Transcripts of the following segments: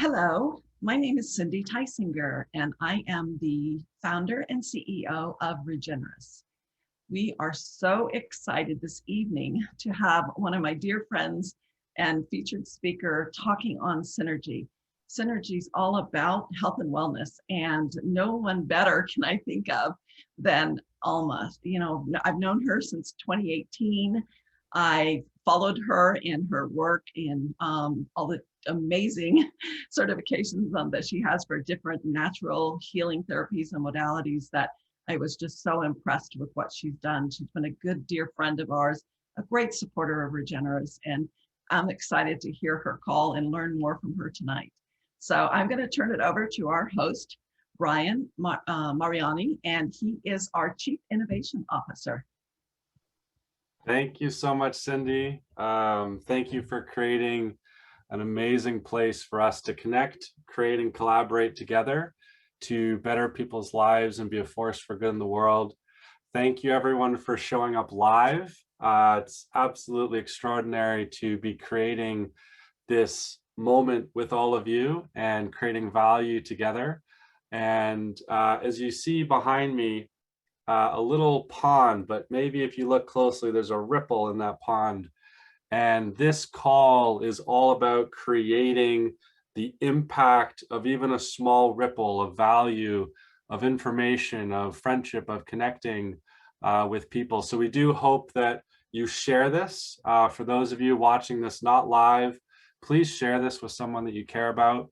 Hello, my name is Cindy Tysinger, and I am the founder and CEO of Regenrus. We are so excited this evening to have one of my dear friends and featured speaker talking on synergy. Synergy is all about health and wellness, and no one better can I think of than Alma. You know, I've known her since 2018. I followed her in her work in all the amazing certifications that she has for different natural healing therapies and modalities that I was just so impressed with what she's done. She's been a good dear friend of ours, a great supporter of Regenrus, and I'm excited to hear her call and learn more from her tonight. So I'm going to turn it over to our host, Brian Mariani, and he is our Chief Innovation Officer. Thank you so much, Cindy. Thank you for creating an amazing place for us to connect, create, and collaborate together to better people's lives and be a force for good in the world. Thank you, everyone, for showing up live. It's absolutely extraordinary to be creating this moment with all of you and creating value together. And as you see behind me, a little pond, but maybe if you look closely, there's a ripple in that pond. And this call is all about creating the impact of even a small ripple of value, of information, of friendship, of connecting with people. So we do hope that you share this. For those of you watching this not live, please share this with someone that you care about.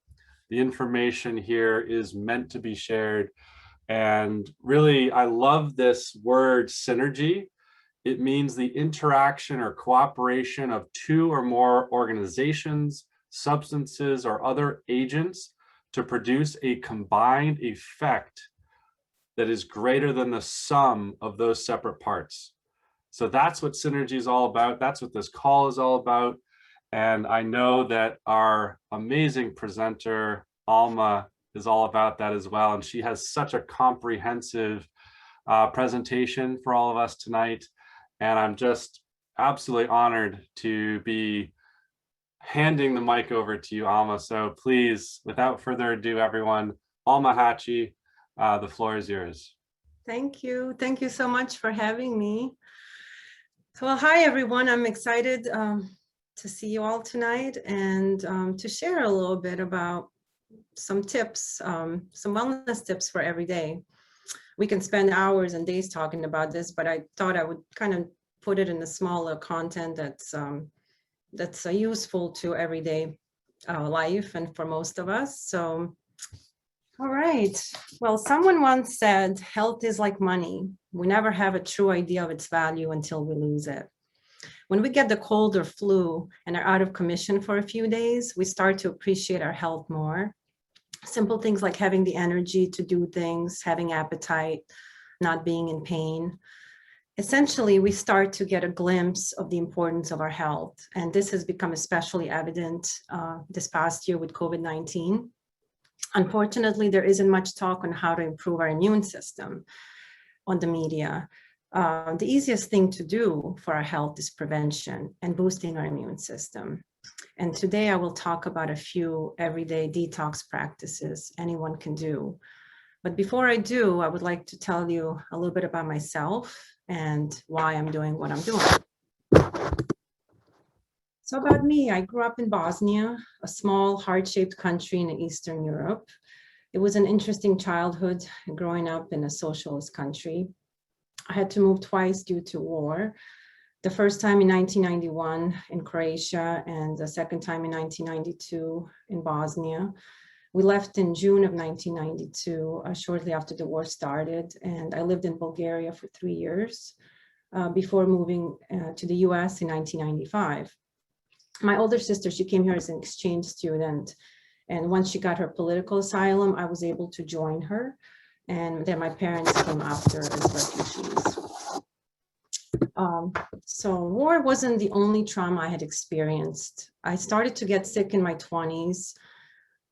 The information here is meant to be shared. And really, I love this word synergy. It means the interaction or cooperation of two or more organizations, substances, or other agents to produce a combined effect that is greater than the sum of those separate parts. So that's what synergy is all about. That's what this call is all about. And I know that our amazing presenter, Alma, is all about that as well. And she has such a comprehensive presentation for all of us tonight. And I'm just absolutely honored to be handing the mic over to you, Alma. So please, without further ado, everyone, Alma Hachey, the floor is yours. Thank you. Thank you so much for having me. Well, hi, everyone. I'm excited to see you all tonight and to share a little bit about some tips, some wellness tips for every day. We can spend hours and days talking about this, but I thought I would kind of put it in a smaller content that's useful to everyday life and for most of us. So, all right. Well, someone once said, health is like money. We never have a true idea of its value until we lose it. When we get the cold or flu and are out of commission for a few days, we start to appreciate our health more. Simple things like having the energy to do things, having appetite, not being in pain. Essentially, we start to get a glimpse of the importance of our health. And this has become especially evident this past year with COVID-19. Unfortunately, there isn't much talk on how to improve our immune system on the media. The easiest thing to do for our health is prevention and boosting our immune system. And today I will talk about a few everyday detox practices anyone can do. But before I do, I would like to tell you a little bit about myself and why I'm doing what I'm doing. So about me, I grew up in Bosnia, a small heart-shaped country in Eastern Europe. It was an interesting childhood growing up in a socialist country. I had to move twice due to war. The first time in 1991 in Croatia and the second time in 1992 in Bosnia. We left in June of 1992, shortly after the war started, and I lived in Bulgaria for 3 years before moving to the US in 1995. My older sister, she came here as an exchange student, and once she got her political asylum, I was able to join her, and then my parents came after as refugees. So war wasn't the only trauma I had experienced. I started to get sick in my 20s.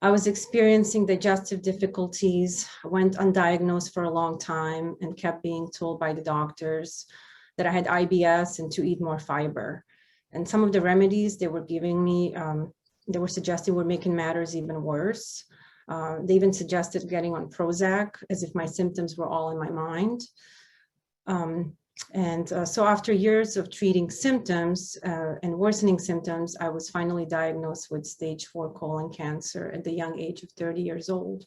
I was experiencing digestive difficulties, went undiagnosed for a long time and kept being told by the doctors that I had IBS and to eat more fiber. And some of the remedies they were giving me They were suggesting we're making matters even worse. They even suggested getting on Prozac as if my symptoms were all in my mind. So after years of treating symptoms and worsening symptoms, I was finally diagnosed with stage 4 colon cancer at the young age of 30 years old.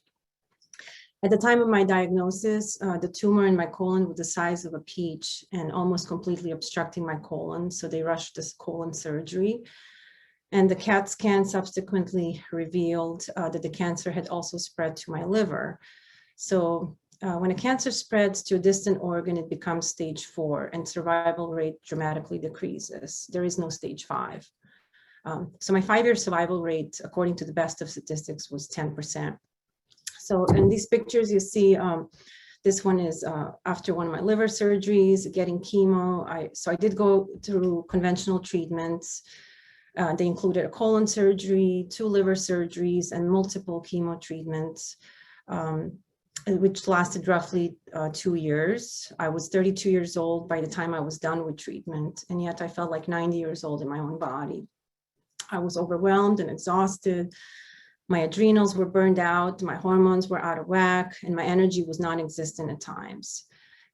At the time of my diagnosis, the tumor in my colon was the size of a peach and almost completely obstructing my colon. So they rushed this colon surgery. And the CAT scan subsequently revealed that the cancer had also spread to my liver. So when a cancer spreads to a distant organ, it becomes stage 4 and survival rate dramatically decreases. There is no stage 5. So my 5-year survival rate, according to the best of statistics, was 10%. So in these pictures, you see, this one is after one of my liver surgeries, getting chemo. So I did go through conventional treatments. They included a colon surgery, 2 liver surgeries, and multiple chemo treatments, which lasted roughly 2 years. I was 32 years old by the time I was done with treatment, and yet I felt like 90 years old in my own body. I was overwhelmed and exhausted. My adrenals were burned out, my hormones were out of whack, and my energy was non-existent at times.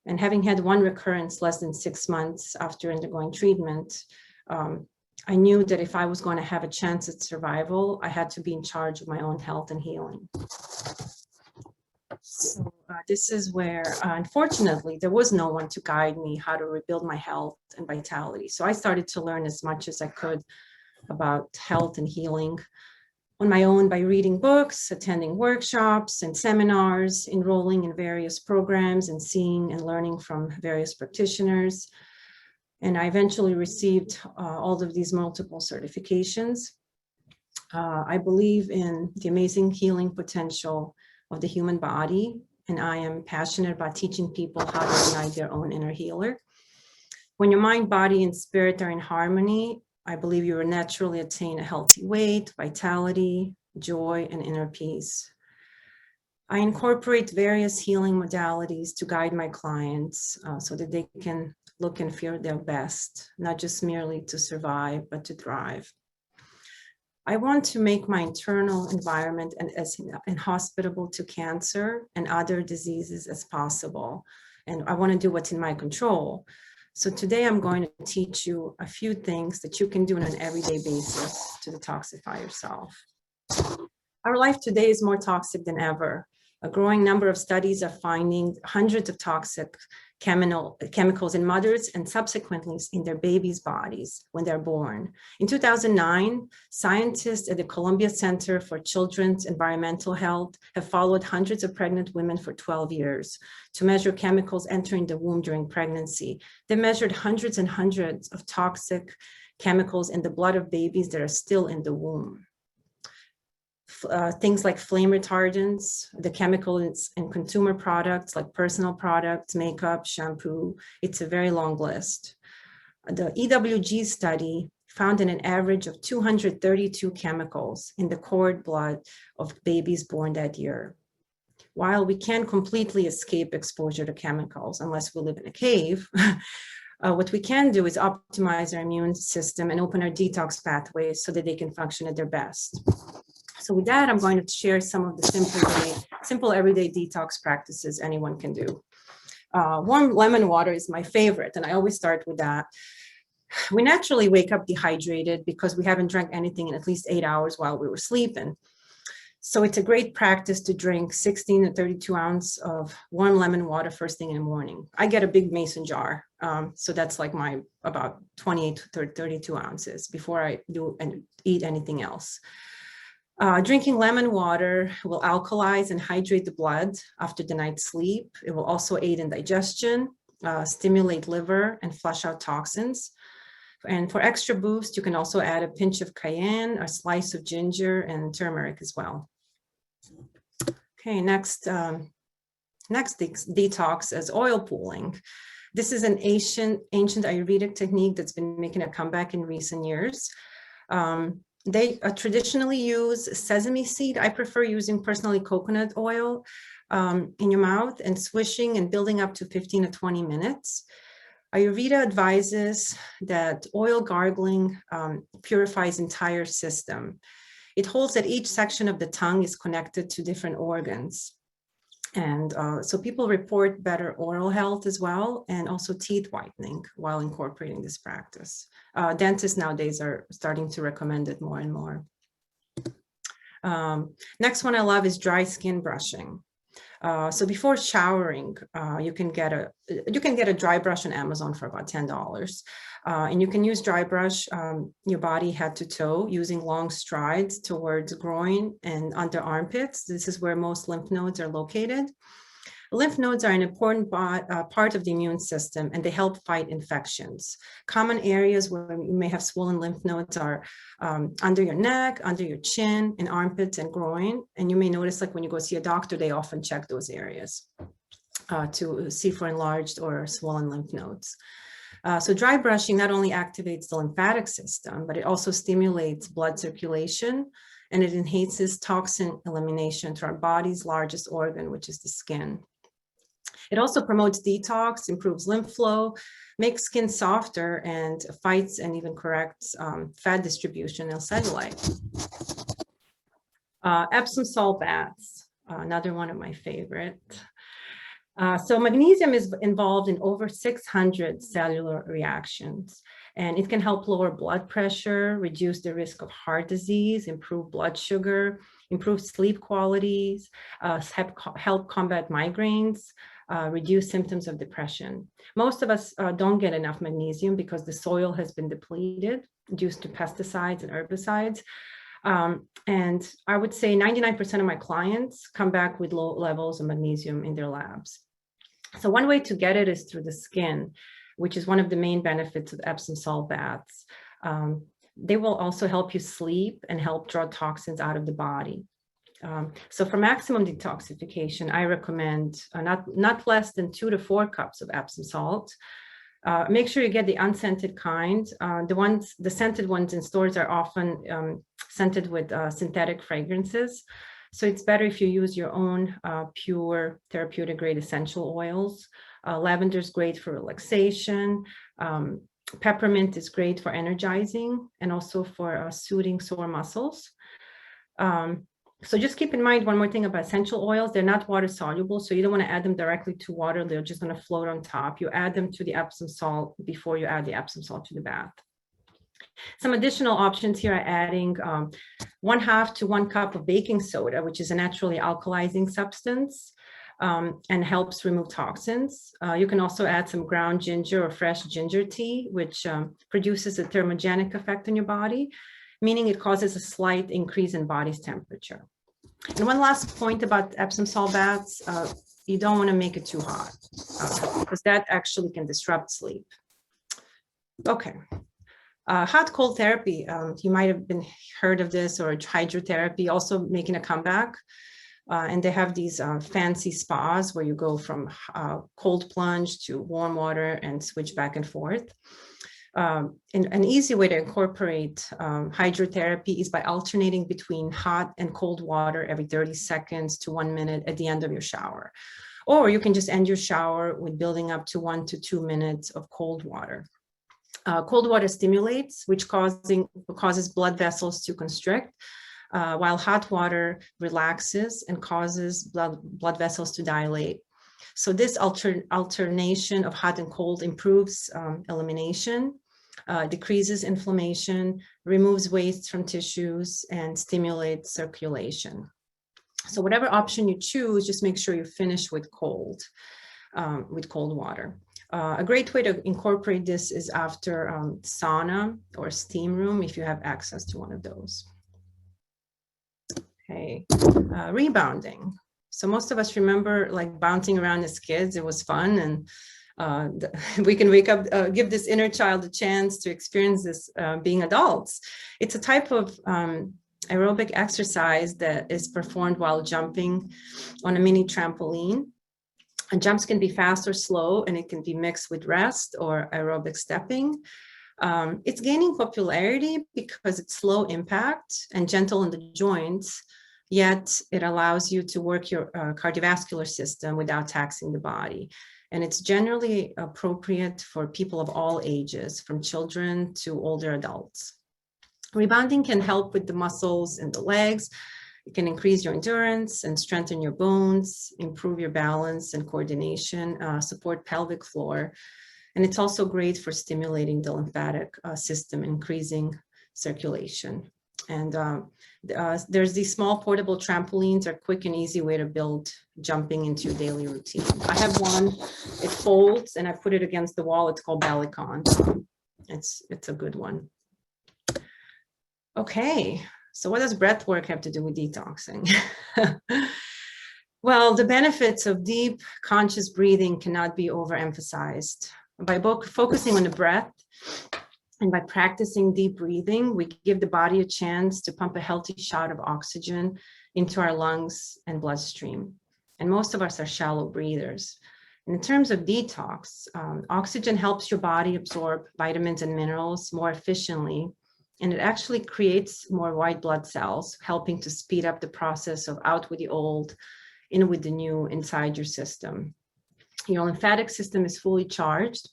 And having had one recurrence less than 6 months after undergoing treatment, I knew that if I was going to have a chance at survival, I had to be in charge of my own health and healing. So this is where, unfortunately, there was no one to guide me how to rebuild my health and vitality. So I started to learn as much as I could about health and healing on my own by reading books, attending workshops and seminars, enrolling in various programs, and seeing and learning from various practitioners. And I eventually received all of these multiple certifications. I believe in the amazing healing potential of the human body, and I am passionate about teaching people how to ignite their own inner healer. When your mind, body, and spirit are in harmony, I believe you will naturally attain a healthy weight, vitality, joy, and inner peace. I incorporate various healing modalities to guide my clients so that they can look and feel their best, not just merely to survive, but to thrive. I want to make my internal environment as inhospitable to cancer and other diseases as possible. And I want to do what's in my control. So today I'm going to teach you a few things that you can do on an everyday basis to detoxify yourself. Our life today is more toxic than ever. A growing number of studies are finding hundreds of toxic chemicals in mothers and subsequently in their babies' bodies when they're born. In 2009, scientists at the Columbia Center for Children's Environmental Health have followed hundreds of pregnant women for 12 years to measure chemicals entering the womb during pregnancy. They measured hundreds and hundreds of toxic chemicals in the blood of babies that are still in the womb. Things like flame retardants, the chemicals in consumer products like personal products, makeup, shampoo. It's a very long list. The EWG study found an average of 232 chemicals in the cord blood of babies born that year. While we can't completely escape exposure to chemicals unless we live in a cave, what we can do is optimize our immune system and open our detox pathways so that they can function at their best. So with that, I'm going to share some of the simple everyday detox practices anyone can do. Warm lemon water is my favorite, and I always start with that. We naturally wake up dehydrated because we haven't drank anything in at least 8 hours while we were sleeping. So it's a great practice to drink 16 to 32 ounces of warm lemon water first thing in the morning. I get a big mason jar, so that's like my about 28 to 32 ounces before I do and eat anything else. Drinking lemon water will alkalize and hydrate the blood after the night's sleep. It will also aid in digestion, stimulate liver, and flush out toxins. And for extra boost, you can also add a pinch of cayenne, a slice of ginger, and turmeric as well. Okay, next detox is oil pooling. This is an ancient Ayurvedic technique that's been making a comeback in recent years. They traditionally use sesame seed. I prefer using personally coconut oil in your mouth and swishing and building up to 15 to 20 minutes. Ayurveda advises that oil gargling purifies entire system. It holds that each section of the tongue is connected to different organs. And so people report better oral health as well, and also teeth whitening while incorporating this practice. Dentists nowadays are starting to recommend it more and more. Next one I love is dry skin brushing. So before showering, you can get a dry brush on Amazon for about $10. And you can use dry brush your body head to toe using long strides towards groin and under armpits. This is where most lymph nodes are located. Lymph nodes are an important part of the immune system, and they help fight infections. Common areas where you may have swollen lymph nodes are under your neck, under your chin, and armpits and groin. And you may notice, like when you go see a doctor, they often check those areas to see for enlarged or swollen lymph nodes. So dry brushing not only activates the lymphatic system, but it also stimulates blood circulation, and it enhances toxin elimination to our body's largest organ, which is the skin. It also promotes detox, improves lymph flow, makes skin softer, and fights and even corrects fat distribution and cellulite. Epsom salt baths, another one of my favorite. So magnesium is involved in over 600 cellular reactions, and it can help lower blood pressure, reduce the risk of heart disease, improve blood sugar, improve sleep qualities, help combat migraines, reduce symptoms of depression. Most of us don't get enough magnesium because the soil has been depleted due to pesticides and herbicides. And I would say 99% of my clients come back with low levels of magnesium in their labs. So one way to get it is through the skin, which is one of the main benefits of Epsom salt baths. They will also help you sleep and help draw toxins out of the body. So for maximum detoxification, I recommend not less than 2 to 4 cups of Epsom salt. Make sure you get the unscented kind. The scented ones in stores are often scented with synthetic fragrances. So it's better if you use your own pure therapeutic grade essential oils. Lavender is great for relaxation. Peppermint is great for energizing and also for soothing sore muscles. So just keep in mind one more thing about essential oils. They're not water soluble, so you don't want to add them directly to water. They're just going to float on top. You add them to the Epsom salt before you add the Epsom salt to the bath. Some additional options here are adding 1/2 to 1 cup of baking soda, which is a naturally alkalizing substance and helps remove toxins. You can also add some ground ginger or fresh ginger tea, which produces a thermogenic effect on your body, meaning it causes a slight increase in body's temperature. And one last point about Epsom salt baths, you don't want to make it too hot because that actually can disrupt sleep. Okay. Hot cold therapy, you might have been heard of this, or hydrotherapy also making a comeback. And they have these fancy spas where you go from cold plunge to warm water and switch back and forth. And an easy way to incorporate hydrotherapy is by alternating between hot and cold water every 30 seconds to 1 minute at the end of your shower. Or you can just end your shower with building up to 1 to 2 minutes of cold water. Cold water stimulates, which causes blood vessels to constrict, while hot water relaxes and causes blood vessels to dilate. So this alternation of hot and cold improves elimination, decreases inflammation, removes waste from tissues, and stimulates circulation. So whatever option you choose, just make sure you finish with cold water. A great way to incorporate this is after sauna or steam room, if you have access to one of those. Okay, rebounding. So most of us remember like bouncing around as kids. It was fun, and we can wake up, give this inner child a chance to experience this being adults. It's a type of aerobic exercise that is performed while jumping on a mini trampoline. And jumps can be fast or slow, and it can be mixed with rest or aerobic stepping. It's gaining popularity because it's low impact and gentle in the joints, yet it allows you to work your cardiovascular system without taxing the body. And it's generally appropriate for people of all ages, from children to older adults. Rebounding can help with the muscles in the legs. It can increase your endurance and strengthen your bones, improve your balance and coordination, support pelvic floor. And it's also great for stimulating the lymphatic system, increasing circulation. And there's these small portable trampolines, are quick and easy way to build jumping into your daily routine. I have one, it folds and I put it against the wall. It's called Ballycon. It's a good one. Okay, so what does breath work have to do with detoxing? Well, the benefits of deep conscious breathing cannot be overemphasized. By focusing on the breath and by practicing deep breathing, we give the body a chance to pump a healthy shot of oxygen into our lungs and bloodstream. And most of us are shallow breathers. And in terms of detox, oxygen helps your body absorb vitamins and minerals more efficiently. And it actually creates more white blood cells, helping to speed up the process of out with the old, in with the new inside your system. Your lymphatic system is fully charged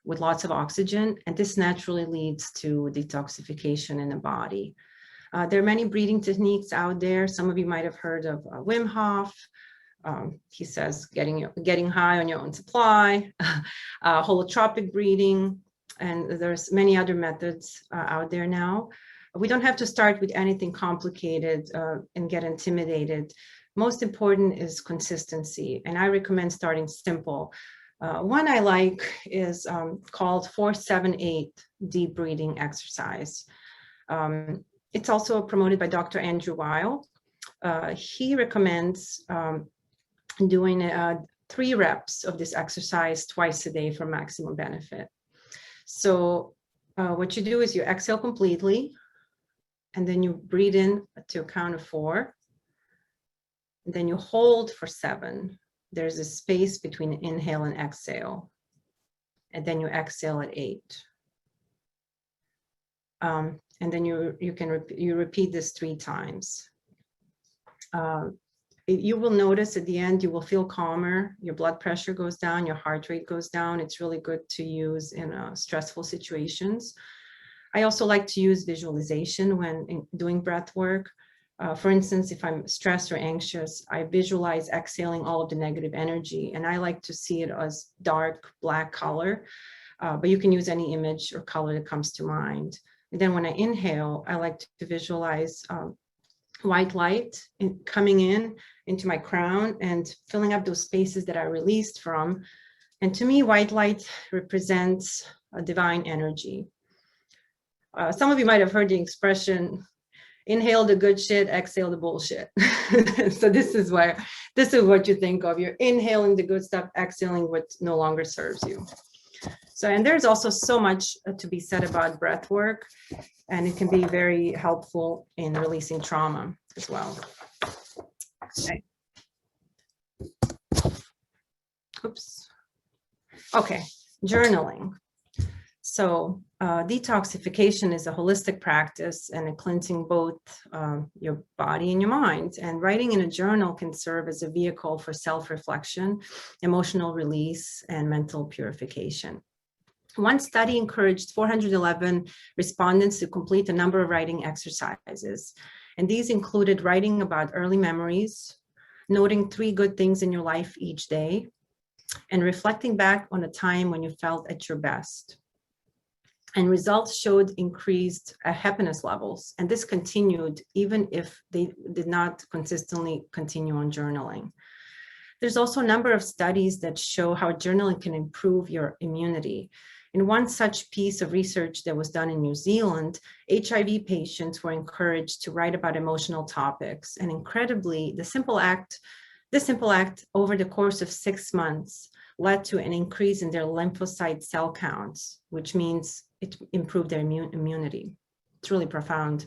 with lots of oxygen, and this naturally leads to detoxification in the body. There are many breathing techniques out there. Some of you might have heard of Wim Hof. He says getting high on your own supply, holotropic breathing, and there's many other methods out there now. We don't have to start with anything complicated and get intimidated. Most important is consistency, and I recommend starting simple. One I like is called 4-7-8 deep breathing exercise. It's also promoted by Dr. Andrew Weil. He recommends doing 3 reps of this exercise twice a day for maximum benefit. So what you do is you exhale completely, and then you breathe in to a count of 4. And then you hold for 7. There's a space between inhale and exhale. And then you exhale at 8. And then you repeat this 3 times. You will notice at the end, you will feel calmer, your blood pressure goes down, your heart rate goes down. It's really good to use in stressful situations. I also like to use visualization when doing breath work. For instance, if I'm stressed or anxious, I visualize exhaling all of the negative energy, and I like to see it as dark black color, but you can use any image or color that comes to mind. And then when I inhale, I like to visualize white light coming in into my crown and filling up those spaces that I released from. And to me, white light represents a divine energy. Some of you might have heard the expression, inhale the good shit, exhale the bullshit. So this is what you think of. You're inhaling the good stuff, exhaling what no longer serves you. So, and there's also so much to be said about breath work, and it can be very helpful in releasing trauma as well. Okay. Oops. Okay, journaling. So detoxification is a holistic practice and a cleansing both your body and your mind. And writing in a journal can serve as a vehicle for self-reflection, emotional release, and mental purification. One study encouraged 411 respondents to complete a number of writing exercises. And these included writing about early memories, noting 3 good things in your life each day, and reflecting back on a time when you felt at your best. And results showed increased happiness levels. And this continued even if they did not consistently continue on journaling. There's also a number of studies that show how journaling can improve your immunity. In one such piece of research that was done in New Zealand, HIV patients were encouraged to write about emotional topics. And incredibly, this simple act over the course of 6 months led to an increase in their lymphocyte cell counts, which means it improved their immunity. It's really profound.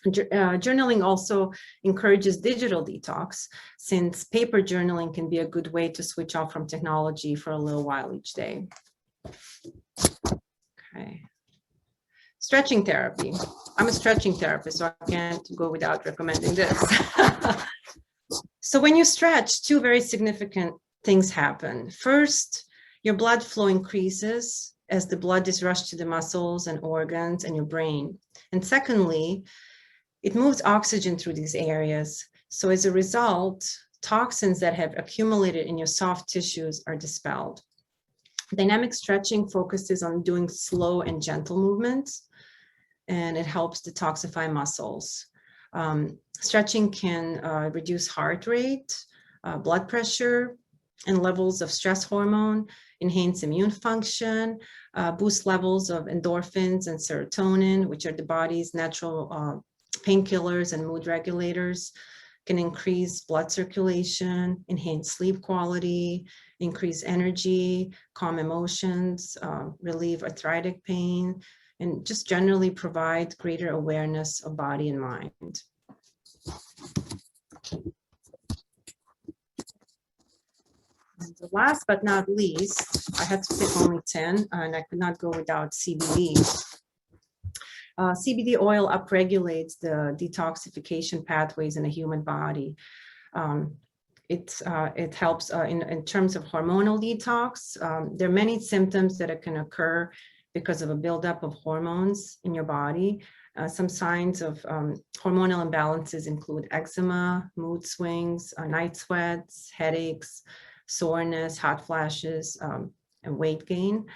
Journaling also encourages digital detox, since paper journaling can be a good way to switch off from technology for a little while each day. Okay. Stretching therapy. I'm a stretching therapist, so I can't go without recommending this. So when you stretch, 2 very significant things happen. First, your blood flow increases as the blood is rushed to the muscles and organs and your brain. And secondly, it moves oxygen through these areas. So as a result, toxins that have accumulated in your soft tissues are dispelled. Dynamic stretching focuses on doing slow and gentle movements, and it helps detoxify muscles. Stretching can reduce heart rate, blood pressure, and levels of stress hormone, enhance immune function, boost levels of endorphins and serotonin, which are the body's natural painkillers and mood regulators, can increase blood circulation, enhance sleep quality, increase energy, calm emotions, relieve arthritic pain, and just generally provide greater awareness of body and mind. And last but not least, I had to pick only 10, and I could not go without CBD. CBD oil upregulates the detoxification pathways in the human body. It helps in terms of hormonal detox. There are many symptoms that can occur because of a buildup of hormones in your body. Some signs of hormonal imbalances include eczema, mood swings, night sweats, headaches, soreness, hot flashes, and weight gain.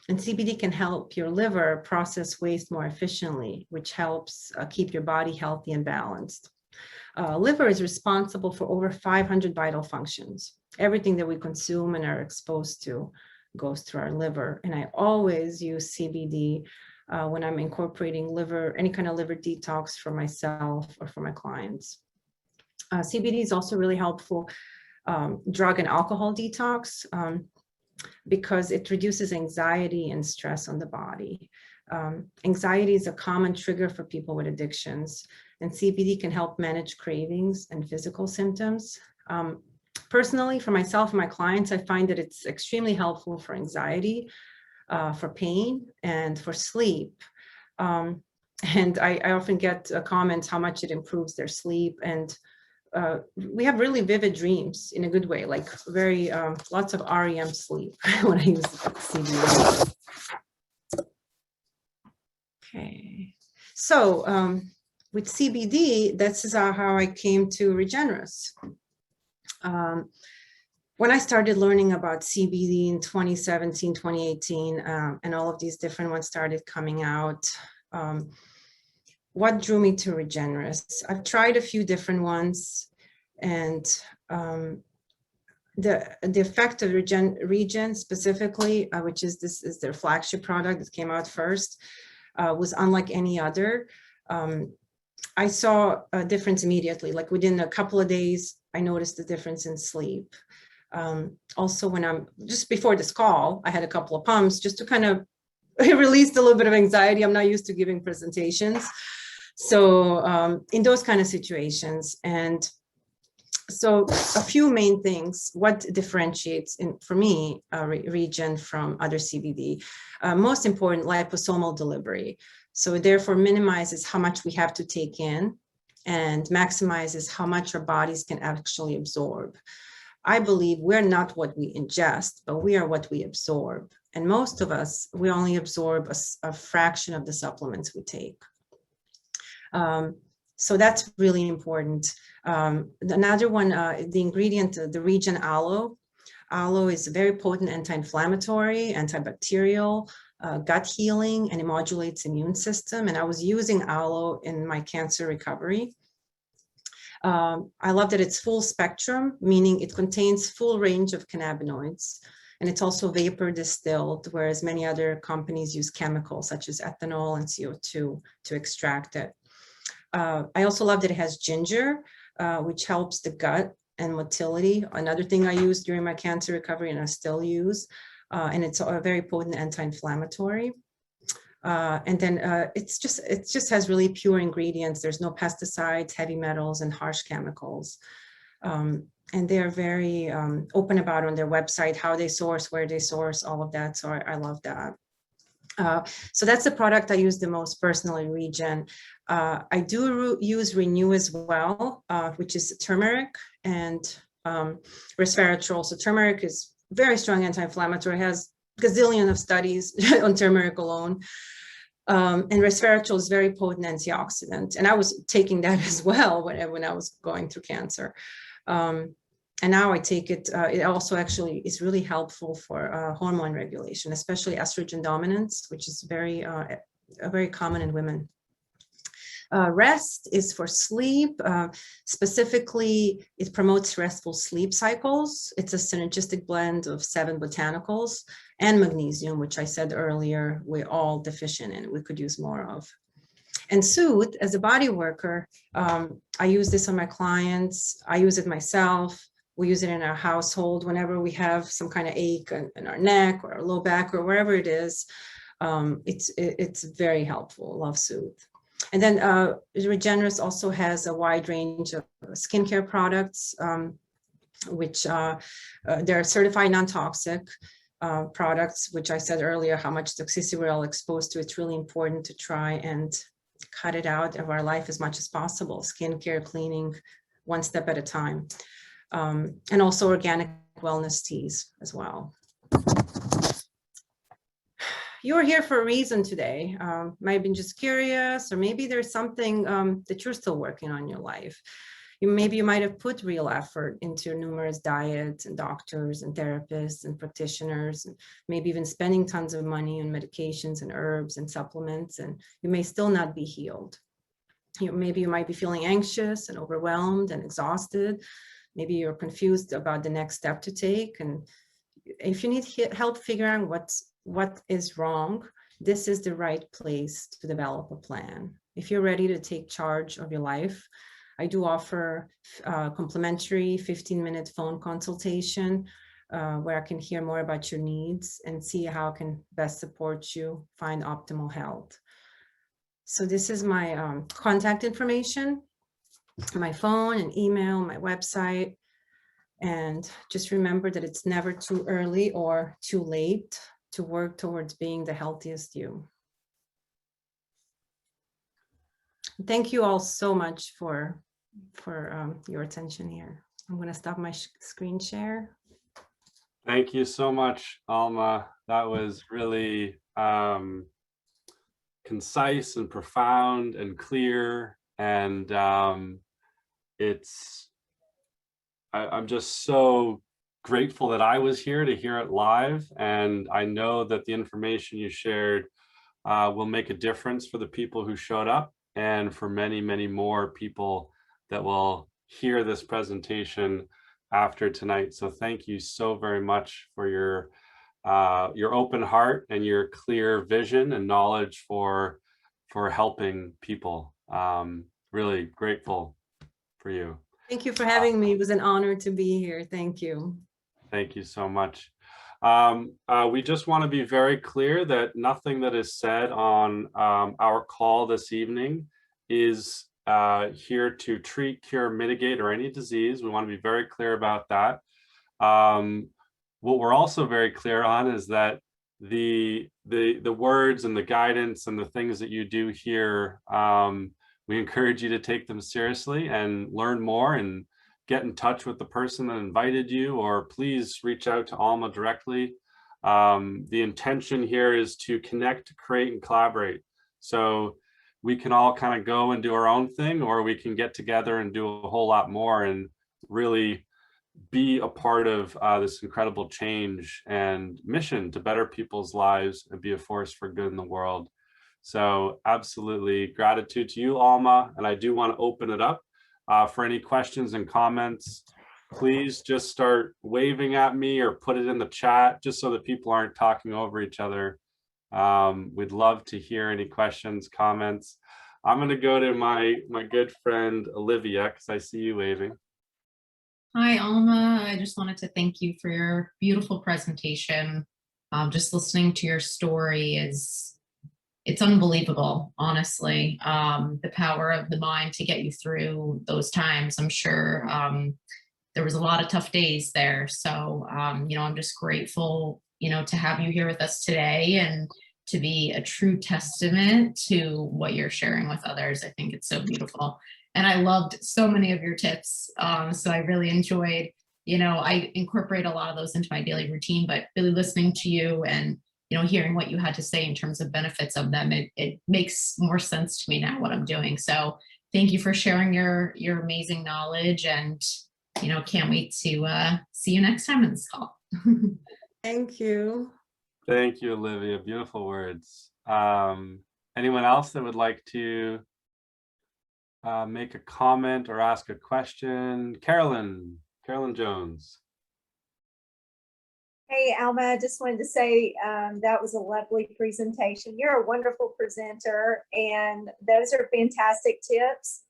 And CBD can help your liver process waste more efficiently, which helps keep your body healthy and balanced. Liver is responsible for over 500 vital functions. Everything that we consume and are exposed to goes through our liver. And I always use CBD when I'm incorporating any kind of liver detox for myself or for my clients. CBD is also really helpful drug and alcohol detox because it reduces anxiety and stress on the body. Anxiety is a common trigger for people with addictions, and CBD can help manage cravings and physical symptoms. Personally, for myself and my clients, I find that it's extremely helpful for anxiety, for pain, and for sleep. And I often get comments how much it improves their sleep, and we have really vivid dreams in a good way, like very lots of REM sleep when I use CBD. Okay, so with CBD, this is how I came to Regenrus. When I started learning about CBD in 2017, 2018, and all of these different ones started coming out, what drew me to Regenrus? I've tried a few different ones, and the effect of Regen specifically, which is their flagship product that came out first, was unlike any other. I saw a difference immediately, like within a couple of days, I noticed the difference in sleep. Also, just before this call, I had a couple of pumps just to kind of release a little bit of anxiety. I'm not used to giving presentations. So in those kind of situations, and so a few main things, what differentiates for me, Regen from other CBD, most important, liposomal delivery. So it therefore minimizes how much we have to take in and maximizes how much our bodies can actually absorb. I believe we're not what we ingest, but we are what we absorb. And most of us, we only absorb a fraction of the supplements we take. So that's really important. Another one, the ingredient, the Regen aloe. Aloe is a very potent anti-inflammatory, antibacterial, gut healing, and it modulates immune system. And I was using aloe in my cancer recovery. I love that it's full spectrum, meaning it contains full range of cannabinoids, and it's also vapor distilled, whereas many other companies use chemicals such as ethanol and CO2 to extract it. I also love that it has ginger, which helps the gut and motility. Another thing I used during my cancer recovery, and I still use, and it's a very potent anti-inflammatory. And then it just has really pure ingredients. There's no pesticides, heavy metals, and harsh chemicals. And they're very open about on their website how they source, where they source, all of that. So I love that. So that's the product I use the most personally, Regen. I do use Renew as well, which is turmeric and resveratrol. So turmeric is very strong anti-inflammatory, has a gazillion of studies on turmeric alone. And resveratrol is very potent antioxidant. And I was taking that as well when I was going through cancer. And now I take it. It also actually is really helpful for hormone regulation, especially estrogen dominance, which is very common in women. Rest is for sleep. Specifically, it promotes restful sleep cycles. It's a synergistic blend of 7 botanicals and magnesium, which I said earlier, we're all deficient in, we could use more of. And Soothe, as a body worker, I use this on my clients. I use it myself. We use it in our household whenever we have some kind of ache in our neck or our low back or wherever it is. It's very helpful. Love Soothe. And then Regenrus also has a wide range of skincare products, which they're certified non-toxic products, which I said earlier, how much toxicity we're all exposed to. It's really important to try and cut it out of our life as much as possible. Skincare, cleaning, one step at a time. And also organic wellness teas as well. You're here for a reason today. Might have been just curious, or maybe there's something that you're still working on in your life. Maybe you might have put real effort into numerous diets and doctors and therapists and practitioners, and maybe even spending tons of money on medications and herbs and supplements, and you may still not be healed. Maybe you might be feeling anxious and overwhelmed and exhausted. Maybe you're confused about the next step to take. And if you need help figuring what is wrong, this is the right place to develop a plan. If you're ready to take charge of your life, I do offer complimentary 15-minute phone consultation where I can hear more about your needs and see how I can best support you find optimal health. So this is my contact information, my phone and email, my website. And just remember that it's never too early or too late to work towards being the healthiest you. Thank you all so much for your attention here. I'm going to stop my screen share. Thank you so much, Alma. That was really concise and profound and clear. And I'm just so grateful that I was here to hear it live. And I know that the information you shared will make a difference for the people who showed up and for many, many more people that will hear this presentation after tonight. So thank you so very much for your open heart and your clear vision and knowledge for helping people. Really grateful for you. Thank you for having me. It was an honor to be here. Thank you. Thank you so much. We just want to be very clear that nothing that is said on our call this evening is here to treat, cure, mitigate, or any disease. We want to be very clear about that. What we're also very clear on is that the words and the guidance and the things that you do here, we encourage you to take them seriously and learn more and get in touch with the person that invited you, or please reach out to Alma directly. The intention here is to connect, create, and collaborate. So we can all kind of go and do our own thing, or we can get together and do a whole lot more and really be a part of this incredible change and mission to better people's lives and be a force for good in the world. So absolutely gratitude to you, Alma. And I do want to open it up for any questions and comments. Please just start waving at me or put it in the chat just so that people aren't talking over each other. We'd love to hear any questions, comments. I'm going to go to my good friend, Olivia, because I see you waving. Hi, Alma. I just wanted to thank you for your beautiful presentation. Just listening to your story it's unbelievable, honestly. The power of the mind to get you through those times. I'm sure there was a lot of tough days there. So, I'm just grateful, to have you here with us today and to be a true testament to what you're sharing with others. I think it's so beautiful. And I loved so many of your tips. So I really enjoyed, I incorporate a lot of those into my daily routine, but really listening to you and, hearing what you had to say in terms of benefits of them, it makes more sense to me now what I'm doing. So thank you for sharing your amazing knowledge, and can't wait to see you next time in this call. Thank you. Thank you, Olivia. Beautiful words. Anyone else that would like to make a comment or ask a question? Carolyn Jones. Hey, Alma, I just wanted to say that was a lovely presentation. You're a wonderful presenter, and those are fantastic tips.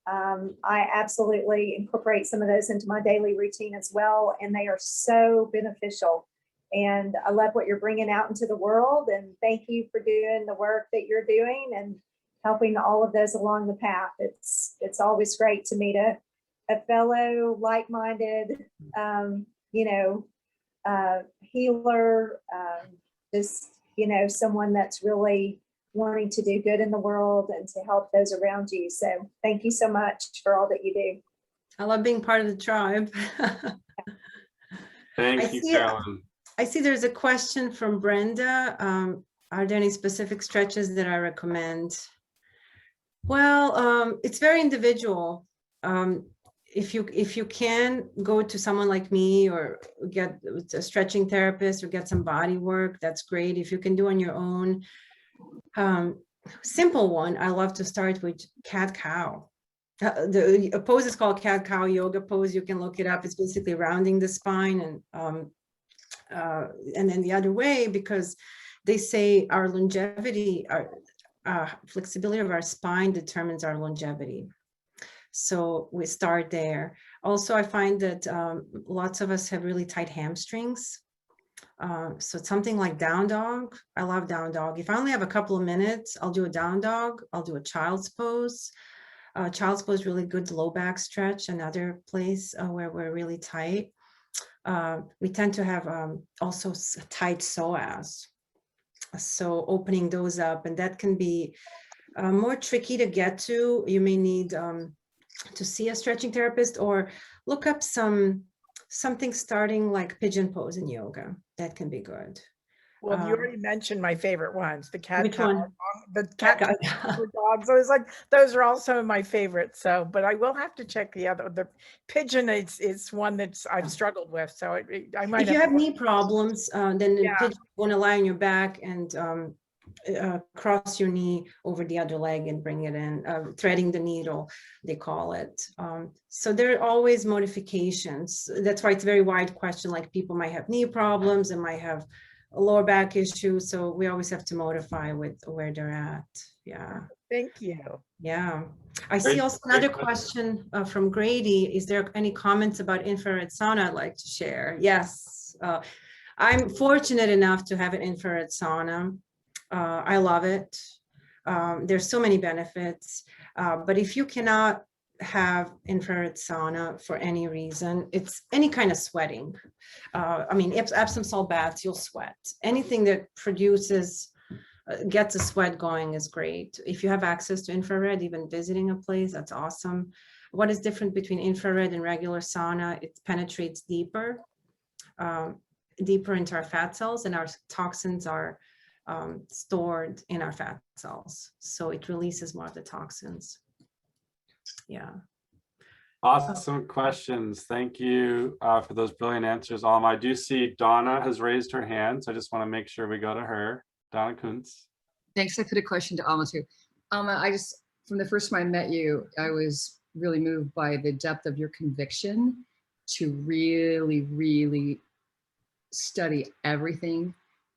I absolutely incorporate some of those into my daily routine as well, and they are so beneficial. And I love what you're bringing out into the world, and thank you for doing the work that you're doing and helping all of those along the path. It's always great to meet a fellow like-minded, healer, just, someone that's really wanting to do good in the world and to help those around you. So thank you so much for all that you do. I love being part of the tribe. Thank you, Carolyn. I see there's a question from Brenda. Are there any specific stretches that I recommend? Well, it's very individual. If you can go to someone like me or get a stretching therapist or get some body work, that's great. If you can do on your own, simple one, I love to start with cat-cow. The pose is called cat-cow yoga pose. You can look it up. It's basically rounding the spine and then the other way, because they say our longevity, our flexibility of our spine determines our longevity. So we start there. Also, I find that lots of us have really tight hamstrings. So it's something like down dog. I love down dog. If I only have a couple of minutes, I'll do a down dog. I'll do a child's pose. Child's pose, really good low back stretch. Another place where we're really tight. We tend to have also tight psoas. So opening those up, and that can be more tricky to get to. You may need to see a stretching therapist or look up something starting like pigeon pose in yoga. That can be good. Well, you already mentioned my favorite ones, the cat, Which one? the cat dogs. So it's like, those are also my favorites. So, but I will have to check the pigeon is one that's I've struggled with. So I might. If you have knee problems, then the Yeah. pigeon, you want to lie on your back and cross your knee over the other leg and bring it in, threading the needle, they call it. So there are always modifications. That's why it's a very wide question. Like people might have knee problems and might have a lower back issue. So we always have to modify with where they're at. Yeah. Thank you. Yeah. I see also another question from Grady. Is there any comments about infrared sauna I'd like to share? Yes. I'm fortunate enough to have an infrared sauna. I love it. There's so many benefits, but if you cannot have infrared sauna for any reason, it's any kind of sweating. I mean, Epsom salt baths, you'll sweat. Anything that produces, gets a sweat going is great. If you have access to infrared, even visiting a place, that's awesome. What is different between infrared and regular sauna? It penetrates deeper into our fat cells, and our toxins are stored in our fat cells. So it releases more of the toxins. Yeah. Awesome questions. Thank you for those brilliant answers, Alma. I do see Donna has raised her hand, so I just want to make sure we go to her. Donna Kuntz. Thanks. I put a question to Alma too. Alma, from the first time I met you, I was really moved by the depth of your conviction to really, really study everything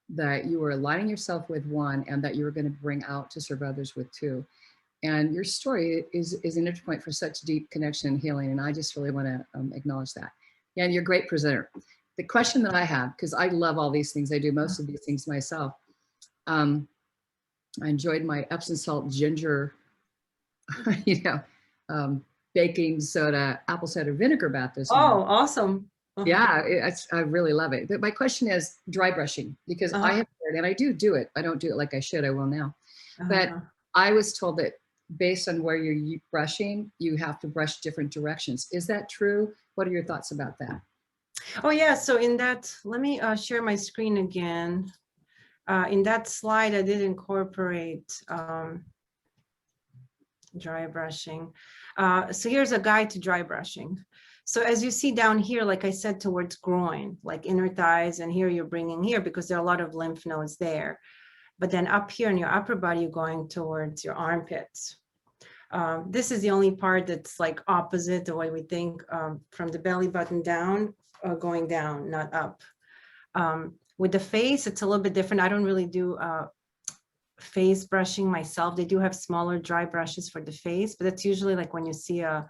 that you were aligning yourself with, one, and that you were going to bring out to serve others with, two. And your story is an entry point for such deep connection and healing. And I just really want to acknowledge that. Yeah, and you're a great presenter. The question that I have, because I love all these things, I do most of these things myself. I enjoyed my Epsom salt ginger, baking soda, apple cider vinegar bath this morning. Oh, awesome. Yeah, I really love it. But my question is dry brushing, because I have heard, and I do it. I don't do it like I should. I will now. But I was told that based on where you're brushing, you have to brush different directions. Is that true? What are your thoughts about that? Oh yeah, so in that, let me share my screen again. In that slide, I did incorporate dry brushing. So here's a guide to dry brushing. So as you see down here, like I said, towards groin, like inner thighs, and here you're bringing here because there are a lot of lymph nodes there. But then up here in your upper body, you're going towards your armpits. This is the only part that's like opposite the way we think, from the belly button down, going down, not up. With the face, it's a little bit different. I don't really do face brushing myself. They do have smaller dry brushes for the face, but that's usually like when you see a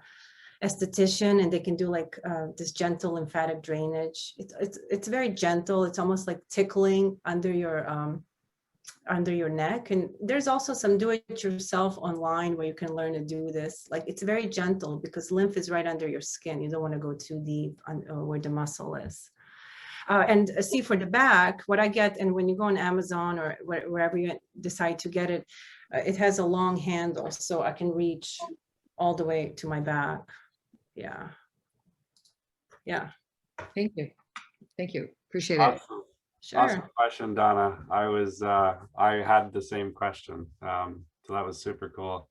esthetician and they can do like this gentle lymphatic drainage. It's very gentle. It's almost like tickling under your neck. And there's also some do-it-yourself online where you can learn to do this. Like it's very gentle because lymph is right under your skin. You don't want to go too deep where the muscle is. And see for the back, what I get, and when you go on Amazon or wherever you decide to get it, it has a long handle, so I can reach all the way to my back. Yeah. Yeah. Thank you. Thank you. Appreciate it. Awesome. Sure. Awesome question, Donna. I had the same question. So that was super cool.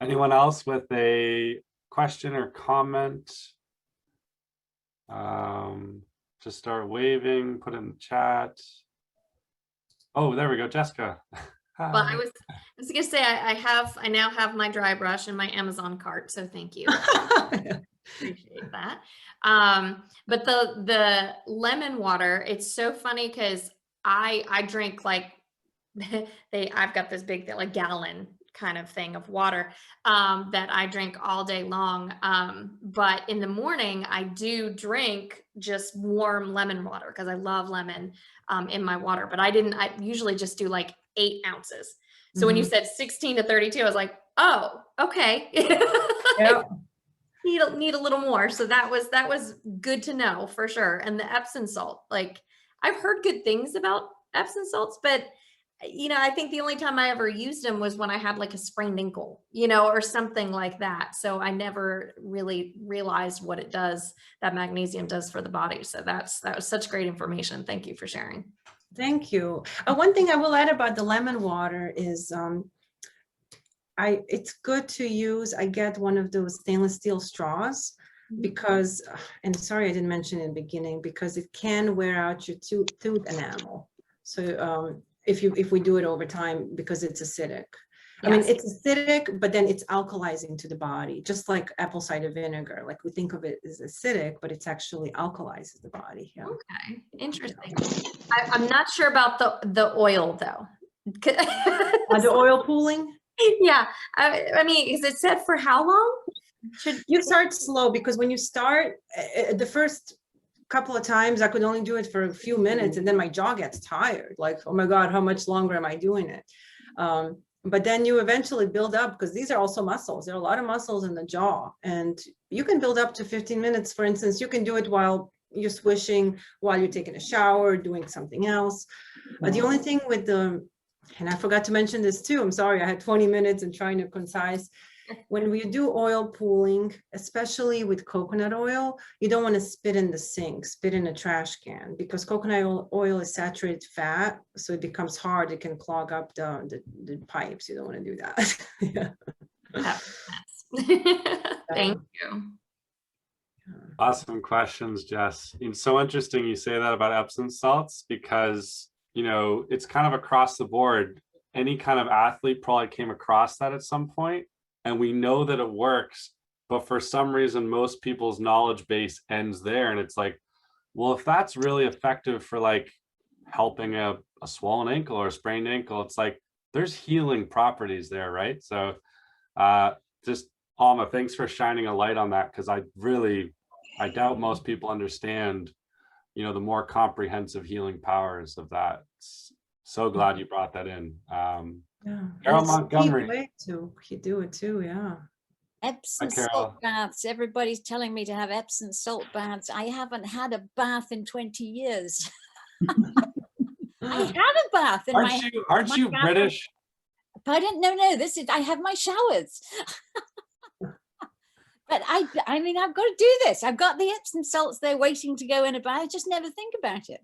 Anyone else with a question or comment? Just start waving, put it in the chat. Oh, there we go, Jessica. Well, I was gonna say I now have my dry brush in my Amazon cart, so thank you. Appreciate that. But the lemon water, it's so funny because I drink like I've got this big like gallon kind of thing of water that I drink all day long. But in the morning, I do drink just warm lemon water because I love lemon in my water. But I usually just do like 8 ounces. So when you said 16 to 32, I was like, oh, okay. Yeah. Need a little more. So that was good to know for sure. And the Epsom salt, like I've heard good things about Epsom salts, but I think the only time I ever used them was when I had like a sprained ankle, or something like that. So I never really realized what it does, that magnesium does for the body. So that was such great information. Thank you for sharing. Thank you. One thing I will add about the lemon water is it's good to use. I get one of those stainless steel straws because, and sorry I didn't mention in the beginning, because it can wear out your tooth enamel. So if we do it over time, because it's acidic. Yes. I mean, it's acidic, but then it's alkalizing to the body, just like apple cider vinegar. Like we think of it as acidic, but it's actually alkalizes the body. Yeah. Okay, interesting. Yeah. I'm not sure about the oil though. The oil pooling? Yeah, I mean, is it set for how long? You start slow, because when you start, the first couple of times I could only do it for a few minutes, and then my jaw gets tired. Like, oh my God, how much longer am I doing it? But then you eventually build up, because these are also muscles. There are a lot of muscles in the jaw, and you can build up to 15 minutes. For instance, you can do it while you're swishing, while you're taking a shower, doing something else. The only thing with and I forgot to mention this too, I'm sorry, I had 20 minutes and trying to concise. When we do oil pooling, especially with coconut oil, you don't want to spit in the sink, spit in a trash can, because coconut oil is saturated fat, so it becomes hard. It can clog up the pipes. You don't want to do that. Yeah. Thank you. Awesome questions, Jess. It's so interesting you say that about Epsom salts, because it's kind of across the board. Any kind of athlete probably came across that at some point, and we know that it works, but for some reason, most people's knowledge base ends there. And it's like, well, if that's really effective for like helping a swollen ankle or a sprained ankle, it's like, there's healing properties there, right? So just Alma, thanks for shining a light on that, because I doubt most people understand the more comprehensive healing powers of that. So glad you brought that in. Carol Montgomery. Way to do it too, yeah. Epsom salt baths. Everybody's telling me to have Epsom salt baths. I haven't had a bath in 20 years. I've had a bath in aren't you British? Pardon? No, I have my showers. But I mean, I've got to do this. I've got the Epsom salts there waiting to go in a bath. I just never think about it.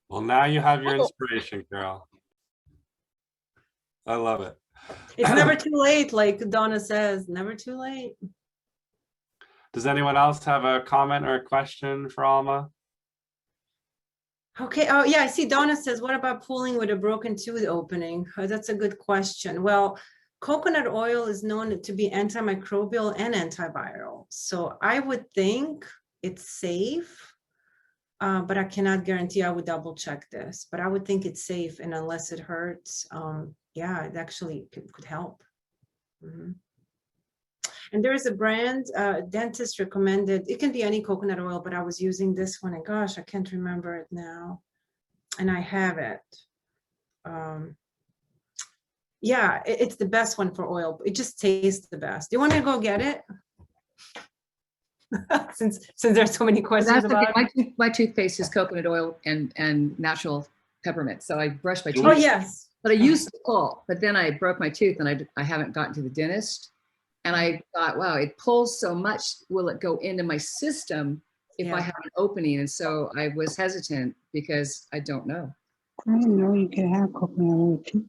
Well, now you have your Oh. inspiration, Carol. I love it. It's never too late, like Donna says, never too late. Does anyone else have a comment or a question for Alma? Okay, oh yeah, I see Donna says, what about pooling with a broken tooth opening? Oh, that's a good question. Well, coconut oil is known to be antimicrobial and antiviral. So I would think it's safe, but I cannot guarantee. I would double check this, but I would think it's safe, and unless it hurts, yeah, it actually could help. Mhm. And there is a brand, dentist recommended, it can be any coconut oil, but I was using this one, and gosh, I can't remember it now. And I have it. Yeah, it's the best one for oil. It just tastes the best. Do you want me to go get it? since there's so many questions That's about okay. it. My toothpaste is coconut oil and natural peppermint. So I brush my teeth. Oh, yes. But I used to pull, but then I broke my tooth and I haven't gotten to the dentist. And I thought, wow, it pulls so much. Will it go into my system if I have an opening? And so I was hesitant because I don't know. I didn't know you could have coconut oil too.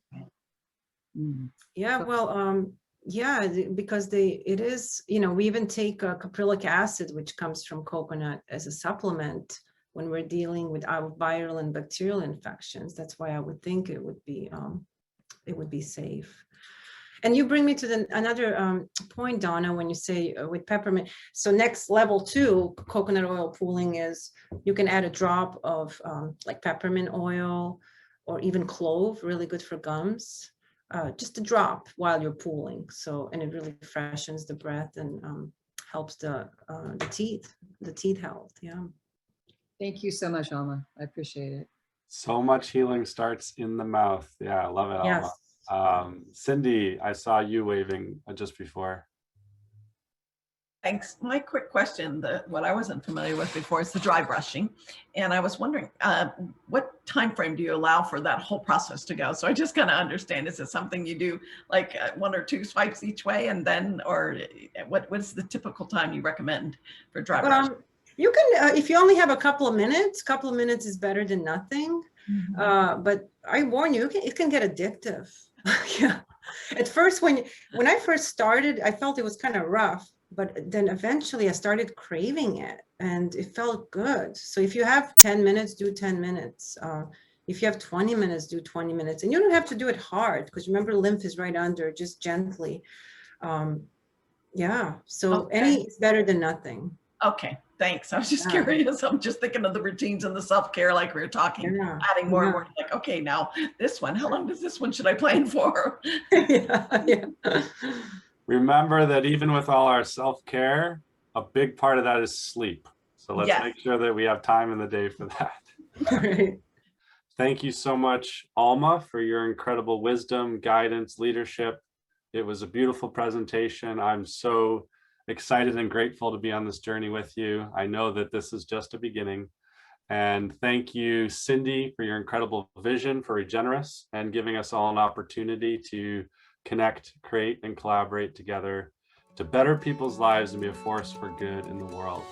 Yeah, well, yeah, because it is, you know, we even take caprylic acid, which comes from coconut, as a supplement when we're dealing with our viral and bacterial infections. That's why I would think it would be safe. And you bring me to another point, Donna, when you say with peppermint. So next level 2 coconut oil pooling is you can add a drop of like peppermint oil or even clove, really good for gums. Just a drop while you're pooling. So, and it really freshens the breath and helps the teeth health. Yeah. Thank you so much, Alma. I appreciate it. So much healing starts in the mouth. Yeah, I love it, Alma. Yes. Cindy, I saw you waving just before. Thanks. My quick question, what I wasn't familiar with before is the dry brushing. And I was wondering, what time frame do you allow for that whole process to go? So I just kind of understand, is it something you do like 1 or 2 swipes each way and then, or what's the typical time you recommend for dry brushing? You can, if you only have a couple of minutes is better than nothing. But I warn you, it can get addictive. Yeah. At first, when I first started, I felt it was kind of rough, but then eventually I started craving it and it felt good. So if you have 10 minutes, do 10 minutes. If you have 20 minutes, do 20 minutes. And you don't have to do it hard because remember, lymph is right under, just gently. Yeah, so any is better than nothing. Okay, thanks. I was just curious. I'm just thinking of the routines and the self-care like we were talking, adding more and more, like, okay, now this one, how long does this one should I plan for? Remember that even with all our self-care, a big part of that is sleep. So let's make sure that we have time in the day for that. Right. Thank you so much, Alma, for your incredible wisdom, guidance, leadership. It was a beautiful presentation. I'm so excited and grateful to be on this journey with you. I know that this is just a beginning. And thank you, Cindy, for your incredible vision for Regenrus and giving us all an opportunity to connect, create, and collaborate together to better people's lives and be a force for good in the world.